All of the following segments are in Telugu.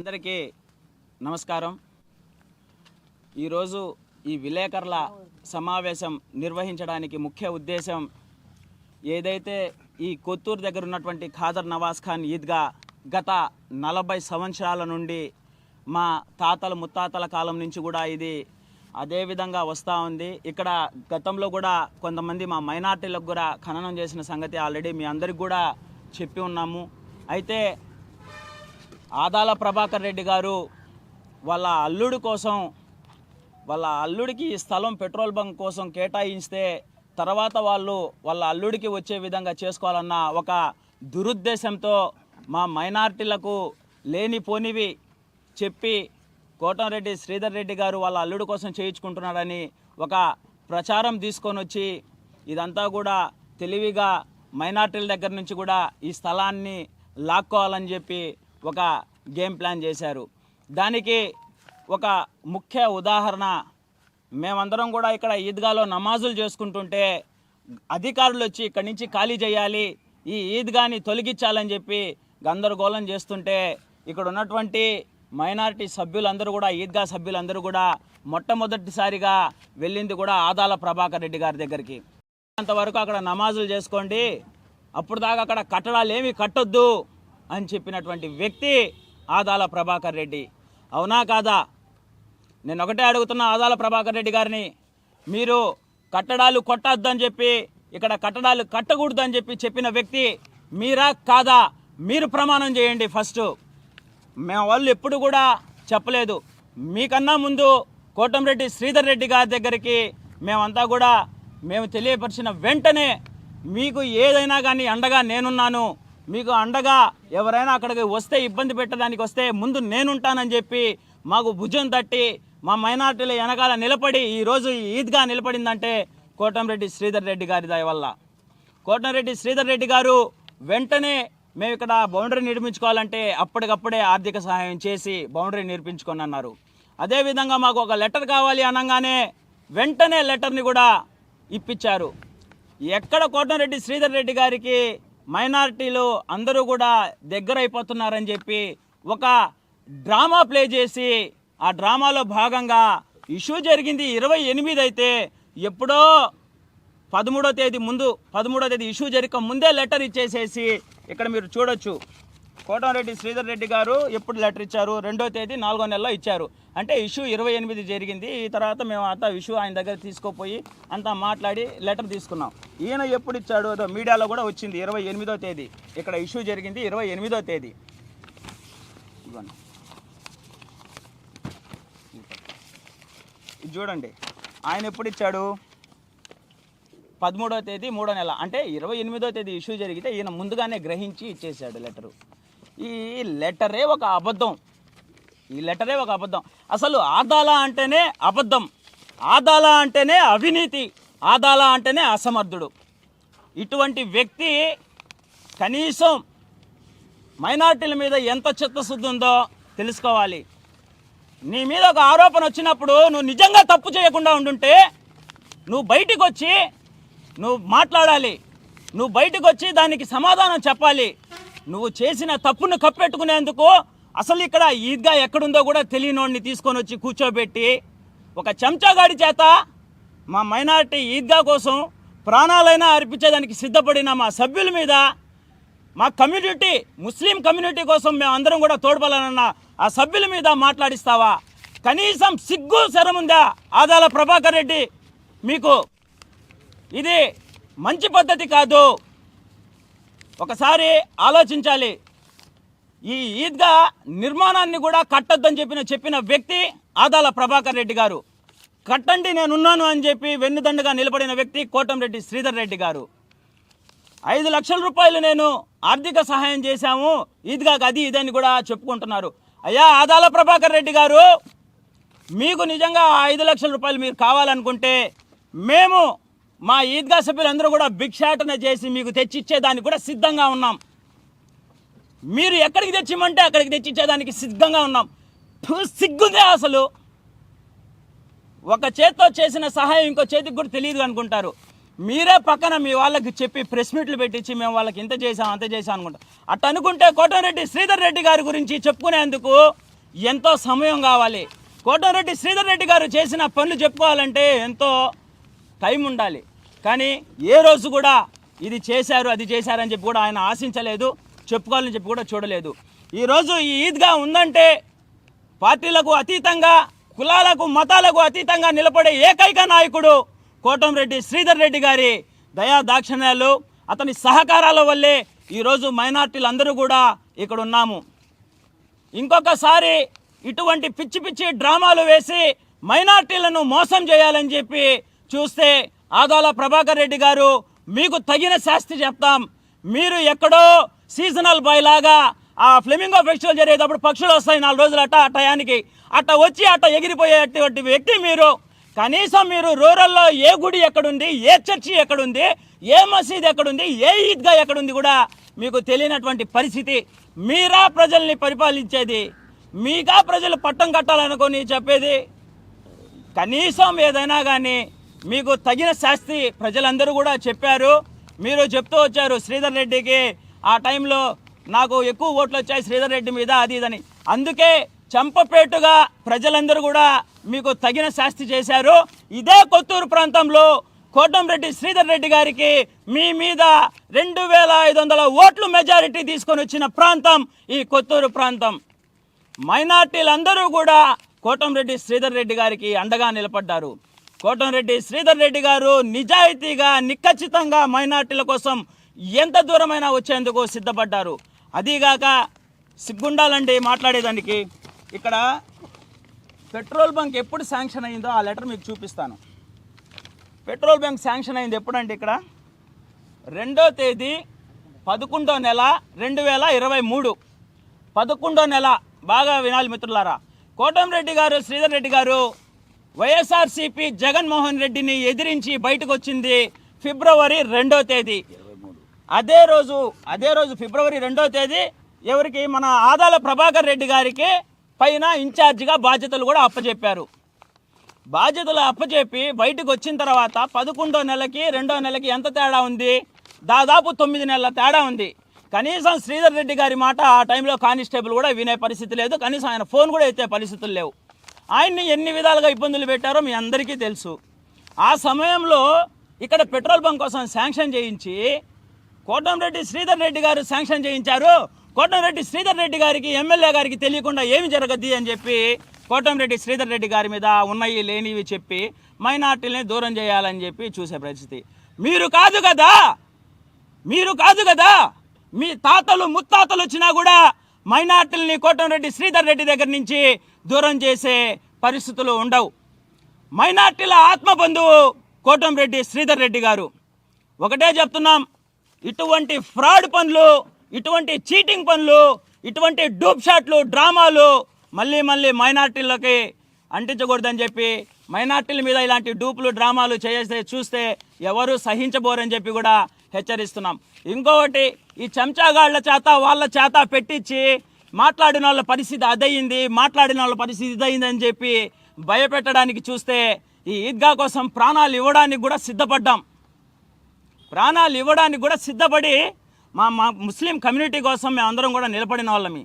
అందరికీ నమస్కారం. ఈరోజు ఈ విలేకరుల సమావేశం నిర్వహించడానికి ముఖ్య ఉద్దేశం ఏదైతే ఈ కొత్తూరు దగ్గర ఉన్నటువంటి ఖాదర్ నవాజ్ ఖాన్ ఈద్గా గత 40 సంవత్సరాల నుండి మా తాతల ముత్తాతల కాలం నుంచి కూడా ఇది అదే విధంగా వస్తూ ఉంది. ఇక్కడ గతంలో కూడా కొంతమంది మా మైనార్టీలకు కూడా ఖననం చేసిన సంగతి ఆల్రెడీ మీ అందరికి కూడా చెప్పి ఉన్నాము. అయితే ఆదాల ప్రభాకర్ రెడ్డి గారు వాళ్ళ అల్లుడి కోసం, వాళ్ళ అల్లుడికి ఈ స్థలం పెట్రోల్ బంక్ కోసం కేటాయిస్తే తర్వాత వాళ్ళ అల్లుడికి వచ్చే విధంగా చేసుకోవాలన్న ఒక దురుద్దేశంతో మా మైనార్టీలకు లేనిపోనివి చెప్పి కోటంరెడ్డి శ్రీధర్ రెడ్డి గారు వాళ్ళ అల్లుడి కోసం చేయించుకుంటున్నాడని ఒక ప్రచారం తీసుకొని వచ్చి ఇదంతా కూడా తెలివిగా మైనార్టీల దగ్గర నుంచి కూడా ఈ స్థలాన్ని లాక్కోవాలని చెప్పి ఒక గేమ్ ప్లాన్ చేశారు. దానికి ఒక ముఖ్య ఉదాహరణ, మేమందరం కూడా ఇక్కడ ఈద్గాలో నమాజులు చేసుకుంటుంటే అధికారులు వచ్చి ఇక్కడి నుంచి ఖాళీ చేయాలి, ఈ ఈద్గాని తొలగించాలని చెప్పి గందరగోళం చేస్తుంటే ఇక్కడ ఉన్నటువంటి మైనారిటీ సభ్యులందరూ కూడా, ఈద్గా సభ్యులందరూ కూడా మొట్టమొదటిసారిగా వెళ్ళింది కూడా ఆదాల ప్రభాకర్ రెడ్డి గారి దగ్గరికి. అంతవరకు అక్కడ నమాజులు చేసుకోండి, అప్పుడు దాకా అక్కడ కట్టడాలు ఏమీ కట్టొద్దు అని చెప్పినటువంటి వ్యక్తి ఆదాల ప్రభాకర్ రెడ్డి. అవునా కాదా? నేను ఒకటే అడుగుతున్నా ఆదాల ప్రభాకర్ రెడ్డి గారిని, మీరు కట్టడాలు కొట్టొద్దని చెప్పి, ఇక్కడ కట్టడాలు కట్టకూడదని చెప్పిన వ్యక్తి మీరా కాదా? మీరు ప్రమాణం చేయండి ఫస్ట్. మేము వాళ్ళు ఎప్పుడు కూడా చెప్పలేదు. మీకన్నా ముందు కోటంరెడ్డి శ్రీధర్ రెడ్డి గారి దగ్గరికి మేమంతా కూడా మేము తెలియపరిచిన వెంటనే మీకు ఏదైనా కానీ అండగా నేనున్నాను, మీకు అండగా ఎవరైనా అక్కడికి వస్తే ఇబ్బంది పెట్టడానికి వస్తే ముందు నేనుంటానని చెప్పి మాకు భుజం తట్టి మా మైనార్టీల వెనకాల నిలబడి ఈరోజు ఈద్గా నిలబడిందంటే కోటంరెడ్డి శ్రీధర్ రెడ్డి గారి దయ వల్ల. కోటంరెడ్డి శ్రీధర్ రెడ్డి గారు వెంటనే మేము ఇక్కడ బౌండరీ నిర్మించుకోవాలంటే అప్పటికప్పుడే ఆర్థిక సహాయం చేసి బౌండరీ నిర్మించుకొని అన్నారు. అదేవిధంగా మాకు ఒక లెటర్ కావాలి అనగానే వెంటనే లెటర్ని కూడా ఇప్పించారు. ఎక్కడ కోటంరెడ్డి శ్రీధర్ రెడ్డి గారికి మైనారిటీలు అందరూ కూడా దగ్గర అయిపోతున్నారని చెప్పి ఒక డ్రామా ప్లే చేసి ఆ డ్రామాలో భాగంగా ఇష్యూ జరిగింది 28 అయితే ఎప్పుడో 13వ తేదీ ఇష్యూ జరిగక ముందే లెటర్ ఇచ్చేసేసి ఇక్కడ మీరు చూడొచ్చు. కోటంరెడ్డి శ్రీధర్ రెడ్డి గారు ఎప్పుడు లెటర్ ఇచ్చారు? 2వ తేదీ 4వ నెలలో ఇచ్చారు. అంటే ఇష్యూ 28 జరిగింది. ఈ తర్వాత మేము అంతా ఇష్యూ ఆయన దగ్గర తీసుకుపోయి అంతా మాట్లాడి లెటర్ తీసుకున్నాం. ఈయన ఎప్పుడు ఇచ్చాడు? అదో మీడియాలో కూడా వచ్చింది 28వ తేదీ. ఇక్కడ ఇష్యూ జరిగింది 28వ తేదీ. ఇవ్వండి, ఇది చూడండి. ఆయన ఎప్పుడు ఇచ్చాడు? 13వ తేదీ 3వ నెల. అంటే 28వ తేదీ ఇష్యూ జరిగితే ఈయన ముందుగానే గ్రహించి ఇచ్చేసాడు లెటరు. ఈ లెటరే ఒక అబద్ధం. అసలు ఆదాల అంటేనే అబద్ధం, ఆదాల అంటేనే అవినీతి, ఆదాల అంటేనే అసమర్థుడు. ఇటువంటి వ్యక్తి కనీసం మైనార్టీల మీద ఎంత చిత్తశుద్ధి ఉందో తెలుసుకోవాలి. నీ మీద ఒక ఆరోపణ వచ్చినప్పుడు నువ్వు నిజంగా తప్పు చేయకుండా ఉండుంటే నువ్వు బయటికి వచ్చి నువ్వు మాట్లాడాలి, నువ్వు బయటకు వచ్చి దానికి సమాధానం చెప్పాలి. నువ్వు చేసిన తప్పును కప్పెట్టుకునేందుకు అసలు ఇక్కడ ఈద్గా ఎక్కడుందో కూడా తెలియనోడిని తీసుకొని వచ్చి కూర్చోబెట్టి ఒక చెంచాగాడి చేత మా మైనారిటీ ఈద్గా కోసం ప్రాణాలైనా అర్పించేదానికి సిద్ధపడిన మా సభ్యుల మీద, మా కమ్యూనిటీ ముస్లిం కమ్యూనిటీ కోసం మేము అందరం కూడా తోడ్పడాలన్న ఆ సభ్యుల మీద మాట్లాడిస్తావా? కనీసం సిగ్గు శరముందా ఆదాల ప్రభాకర్ రెడ్డి? మీకు ఇది మంచి పద్ధతి కాదు. ఒకసారి ఆలోచించాలి. ఈ ఈద్గా నిర్మాణాన్ని కూడా కట్టొద్దని చెప్పిన వ్యక్తి ఆదాల ప్రభాకర్ రెడ్డి గారు. కట్టండి నేనున్నాను అని చెప్పి వెన్నుదండగా నిలబడిన వ్యక్తి కోటంరెడ్డి శ్రీధర్ రెడ్డి గారు. 5 లక్షల రూపాయలు నేను ఆర్థిక సహాయం చేశాము ఈద్గాకి, అది ఇదని కూడా చెప్పుకుంటున్నారు. అయ్యా ఆదాల ప్రభాకర్ రెడ్డి గారు, మీకు నిజంగా 5 లక్షల రూపాయలు మీరు కావాలనుకుంటే మేము మా ఈద్గా సభ్యులందరూ కూడా భిక్షాటన చేసి మీకు తెచ్చిచ్చేదానికి కూడా సిద్ధంగా ఉన్నాం. మీరు ఎక్కడికి తెచ్చిమంటే అక్కడికి తెచ్చిచ్చేదానికి సిద్ధంగా ఉన్నాం. సిగ్గుందే అసలు. ఒక చేత్తో చేసిన సహాయం ఇంకో చేతికి కూడా తెలియదు అనుకుంటారు. మీరే పక్కన మీ వాళ్ళకి చెప్పి ప్రెస్ మీట్లు పెట్టించి మేము వాళ్ళకి ఇంత చేసాం అంత చేసాం అనుకుంటాం. అట్ట అనుకుంటే కోటంరెడ్డి శ్రీధర్ రెడ్డి గారి గురించి చెప్పుకునేందుకు ఎంతో సమయం కావాలి. కోటమిరెడ్డి శ్రీధర్ రెడ్డి గారు చేసిన పనులు చెప్పుకోవాలంటే ఎంతో టైం ఉండాలి. కానీ ఏ రోజు కూడా ఇది చేశారు అది చేశారని చెప్పి కూడా ఆయన ఆశించలేదు, చెప్పుకోవాలని చెప్పి కూడా చూడలేదు. ఈరోజు ఈ ఈద్గా ఉందంటే పార్టీలకు అతీతంగా, కులాలకు మతాలకు అతీతంగా నిలబడే ఏకైక నాయకుడు కోటమిరెడ్డి శ్రీధర్ రెడ్డి గారి దయా దాక్షిణ్యాలు, అతని సహకారాల వల్లే ఈరోజు మైనార్టీలు అందరూ కూడా ఇక్కడ ఉన్నాము. ఇంకొకసారి ఇటువంటి పిచ్చి పిచ్చి డ్రామాలు వేసి మైనార్టీలను మోసం చేయాలని చెప్పి చూస్తే ఆదాల ప్రభాకర్ రెడ్డి గారు మీకు తగిన శాస్తి చెప్తాం. మీరు ఎక్కడో సీజనల్ బాయ్ లాగా ఆ ఫ్లెమింగో ఫెస్టివల్ జరిగేటప్పుడు పక్షులు వస్తాయి 4 రోజులు ఆ టయానికి అట్ట వచ్చి అట్ట ఎగిరిపోయేటువంటి వ్యక్తి మీరు. కనీసం మీరు రూరల్లో ఏ గుడి ఎక్కడుంది, ఏ చర్చి ఎక్కడుంది, ఏ మసీద్ ఎక్కడుంది, ఏ ఈద్గా ఎక్కడుంది కూడా మీకు తెలియనటువంటి పరిస్థితి. మీరా ప్రజల్ని పరిపాలించేది, మీకా ప్రజలు పట్టం కట్టాలనుకొని చెప్పేది. కనీసం ఏదైనా కానీ మీకు తగిన శాస్తి ప్రజలందరూ కూడా చెప్పారు. మీరు చెప్తూ వచ్చారు శ్రీధర్ రెడ్డికి ఆ టైంలో నాకు ఎక్కువ ఓట్లు వచ్చాయి శ్రీధర్ రెడ్డి మీద అది ఇదని. అందుకే చంపపేటుగా ప్రజలందరూ కూడా మీకు తగిన శాస్తి చేశారు. ఇదే కొత్తూరు ప్రాంతంలో కోటమిరెడ్డి శ్రీధర్ రెడ్డి గారికి మీ మీద 2500 ఓట్లు మెజారిటీ తీసుకొని వచ్చిన ప్రాంతం ఈ కొత్తూరు ప్రాంతం. మైనార్టీలందరూ కూడా కోటమిరెడ్డి శ్రీధర్ రెడ్డి గారికి అండగా నిలబడ్డారు. కోటమిరెడ్డి శ్రీధర్ రెడ్డి గారు నిజాయితీగా, నిక్కచ్చితంగా మైనార్టీల కోసం ఎంత దూరమైనా వచ్చేందుకు సిద్ధపడ్డారు. అదీగాక సిగ్గుండాలండి మాట్లాడేదానికి. ఇక్కడ పెట్రోల్ బంక్ ఎప్పుడు శాంక్షన్ అయిందో ఆ లెటర్ మీకు చూపిస్తాను. పెట్రోల్ బంక్ శాంక్షన్ అయింది ఎప్పుడంటే ఇక్కడ 2వ తేదీ 11వ నెల 2023 11వ నెల. బాగా వినాలి మిత్రులారా. కోటమిరెడ్డి గారు శ్రీధర్ రెడ్డి గారు వైఎస్ఆర్సీపీ జగన్మోహన్ రెడ్డిని ఎదిరించి బయటకు వచ్చింది ఫిబ్రవరి 2వ తేదీ. అదే రోజు ఫిబ్రవరి 2వ తేదీ ఎవరికి మన ఆదాల ప్రభాకర్ రెడ్డి గారికి పైన ఇన్ఛార్జిగా బాధ్యతలు కూడా అప్పచెప్పారు. బాధ్యతలు అప్పచెప్పి బయటకు వచ్చిన తర్వాత 11వ నెలకి 2వ నెలకి ఎంత తేడా ఉంది? దాదాపు 9 నెలల తేడా ఉంది. కనీసం శ్రీధర్ రెడ్డి గారి మాట ఆ టైంలో కానిస్టేబుల్ కూడా వినే పరిస్థితి లేదు. కనీసం ఆయన ఫోన్ కూడా ఎత్తే పరిస్థితులు లేవు. ఆయన్ని ఎన్ని విధాలుగా ఇబ్బందులు పెట్టారో మీ అందరికీ తెలుసు. ఆ సమయంలో ఇక్కడ పెట్రోల్ బంక్ కోసం శాంక్షన్ చేయించి కోటమిరెడ్డి శ్రీధర్ రెడ్డి గారు శాంక్షన్ చేయించారు. కోటమిరెడ్డి శ్రీధర్ రెడ్డి గారికి ఎమ్మెల్యే గారికి తెలియకుండా ఏమి జరగద్ది అని చెప్పి కోటమిరెడ్డి శ్రీధర్ రెడ్డి గారి మీద ఉన్నవి లేనివి చెప్పి మైనార్టీలని దూరం చేయాలని చెప్పి చూసే పరిస్థితి. మీరు కాదు కదా మీ తాతలు ముత్తాతలు వచ్చినా కూడా మైనార్టీలని కోటమిరెడ్డి శ్రీధర్ రెడ్డి దగ్గర నుంచి దూరం చేసే పరిస్థితులు ఉండవు. మైనార్టీల ఆత్మబంధువు కోటమిరెడ్డి శ్రీధర్ రెడ్డి గారు. ఒకటే చెప్తున్నాం, ఇటువంటి ఫ్రాడ్ పనులు, ఇటువంటి చీటింగ్ పనులు, ఇటువంటి డూప్ షాట్లు, డ్రామాలు మళ్ళీ మైనార్టీలకి అంటించకూడదని చెప్పి మైనార్టీల మీద ఇలాంటి డూపులు డ్రామాలు చూస్తే ఎవరు సహించబోరని చెప్పి కూడా హెచ్చరిస్తున్నాం. ఇంకొకటి, ఈ చెంచాగాళ్ల చేత వాళ్ళ చేత పెట్టించి మాట్లాడిన వాళ్ళ పరిస్థితి అదయింది, మాట్లాడిన వాళ్ళ పరిస్థితి ఇదయింది అని చెప్పి భయపెట్టడానికి చూస్తే ఈ ఈద్గా కోసం ప్రాణాలు ఇవ్వడానికి కూడా సిద్ధపడి మా ముస్లిం కమ్యూనిటీ కోసం మేమందరం కూడా నిలబడిన వాళ్ళమి.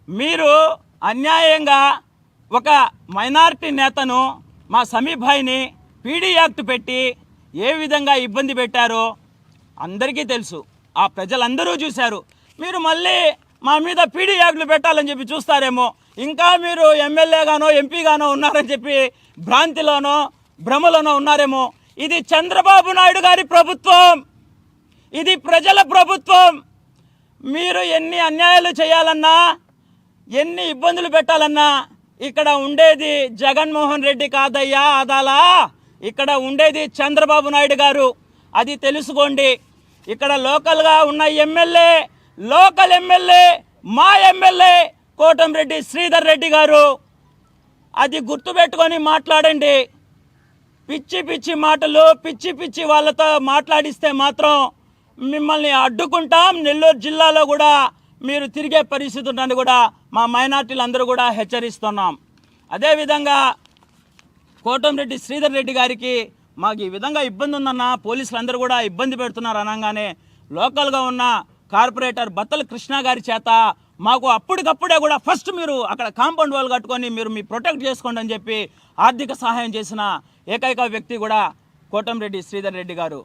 మీరు అన్యాయంగా ఒక మైనారిటీ నేతను, మా సమీప్ భాయ్ని పీడీ యాక్ట్ పెట్టి ఏ విధంగా ఇబ్బంది పెట్టారో అందరికీ తెలుసు. ఆ ప్రజలందరూ చూశారు. మీరు మళ్ళీ మా మీద పీడీ యాక్ట్లు పెట్టాలని చెప్పి చూస్తారేమో. ఇంకా మీరు ఎమ్మెల్యేగానో ఎంపీగానో ఉన్నారని చెప్పి భ్రాంతిలోనో భ్రమలోనో ఉన్నారేమో. ఇది చంద్రబాబు నాయుడు గారి ప్రభుత్వం, ఇది ప్రజల ప్రభుత్వం. మీరు ఎన్ని అన్యాయాలు చేయాలన్నా, ఎన్ని ఇబ్బందులు పెట్టాలన్నా ఇక్కడ ఉండేది జగన్మోహన్ రెడ్డి కాదయ్యా ఆదాలా, ఇక్కడ ఉండేది చంద్రబాబు నాయుడు గారు. అది తెలుసుకోండి. ఇక్కడ లోకల్గా ఉన్న లోకల్ ఎమ్మెల్యే మా ఎమ్మెల్యే కోటమిరెడ్డి శ్రీధర్ రెడ్డి గారు. అది గుర్తుపెట్టుకొని మాట్లాడండి. పిచ్చి మాటలు, పిచ్చి వాళ్ళతో మాట్లాడిస్తే మాత్రం మిమ్మల్ని అడ్డుకుంటాం. నెల్లూరు జిల్లాలో కూడా మీరు తిరిగే పరిస్థితి ఉందని కూడా మా మైనార్టీలు అందరూ కూడా హెచ్చరిస్తున్నాం. అదేవిధంగా కోటమిరెడ్డి శ్రీధర్ రెడ్డి గారికి మాకు ఈ విధంగా ఇబ్బంది ఉందన్న, పోలీసులు అందరూ కూడా ఇబ్బంది పెడుతున్నారు అనగానే లోకల్గా ఉన్న కార్పొరేటర్ బత్తల కృష్ణ గారి చేత మాకు అప్పటికప్పుడే కూడా ఫస్ట్ మీరు అక్కడ కాంపౌండ్ వాల్ కట్టుకొని మీరు మీ ప్రొటెక్ట్ చేసుకోండి అని చెప్పి ఆర్థిక సహాయం చేసిన ఏకైక వ్యక్తి కూడా కోటంరెడ్డి శ్రీధర్ రెడ్డి గారు.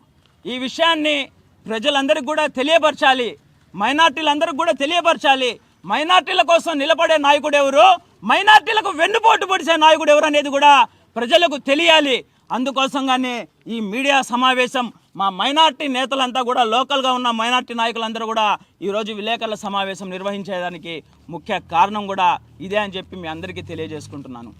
ఈ విషయాన్ని ప్రజలందరికీ కూడా తెలియపరచాలి, మైనార్టీలందరికీ కూడా తెలియపరచాలి. మైనార్టీల కోసం నిలబడే నాయకుడు ఎవరు, మైనార్టీలకు వెన్నుపోటు పొడిచే నాయకుడు ఎవరు అనేది కూడా ప్రజలకు తెలియాలి. అందుకోసంగానే ఈ మీడియా సమావేశం మా మైనార్టీ నేతలంతా కూడా లోకల్గా ఉన్న మైనార్టీ నాయకులందరూ కూడా ఈరోజు విలేకరుల సమావేశం నిర్వహించేదానికి ముఖ్య కారణం కూడా ఇదే అని చెప్పి మీ అందరికీ తెలియజేసుకుంటున్నాను.